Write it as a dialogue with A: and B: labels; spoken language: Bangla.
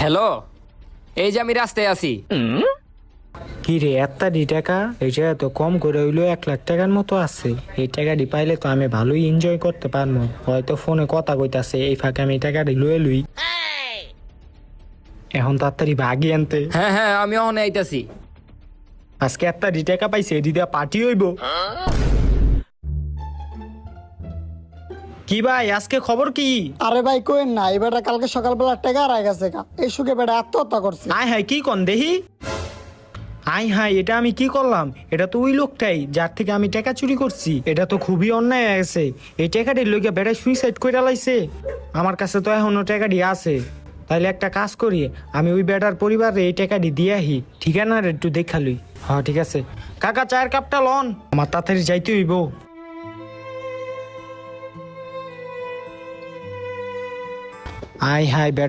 A: হ্যালো, এই যে আমি রাস্তায় আছি।
B: কি রে এত্তাডি টাকা? এই জায়গা তো কম করে হইলো 1,00,000 টাকার মতো আছে। এই টাকাটি পাইলে তো আমি ভালোই এনজয় করতে পারবো। হয়তো ফোনে কথা কইতাছে, এই ফাঁকে আমি এই টাকাটি লয়ে লুই। এখন তাড়াতাড়ি ভাগি আনতে।
A: হ্যাঁ হ্যাঁ, আমি ওখানে আইতাছি।
B: আজকে এত্তাডি টাকা পাইছে, এটি দিয়া পার্টি হইব। কি ভাই আজকে খবর কি?
C: আরে ভাই কোয়েন না, এই বেটা কালকে সকালবেলা টাকা হারাই গেছে গা। এই সুখে বেটা আত্মহত্যা করছে।
B: আয় হাই কি কন দেহি? আয় হাই, এটা আমি কি করলাম? এটা তো ওই লোকটাই যার থেকে আমি টাকা চুরি করছি। এটা তো খুবই অন্যায় হয়ে গেছে। এই টাকাটির লইগা বেটা সুইসাইড করে লাইছে। আমার কাছে তো এখনো টাকাটি আছে। তাইলে একটা কাজ করি, আমি ওই বেটার পরিবারে এই টাকাটি দিয়ে আহি। ঠিকানা একটু দেখালুই। হ্যাঁ ঠিক আছে। কাকা চায়ের কাপটা লন, আমার তাড়াতাড়ি যাইতে হইব। আয় হাই বেটা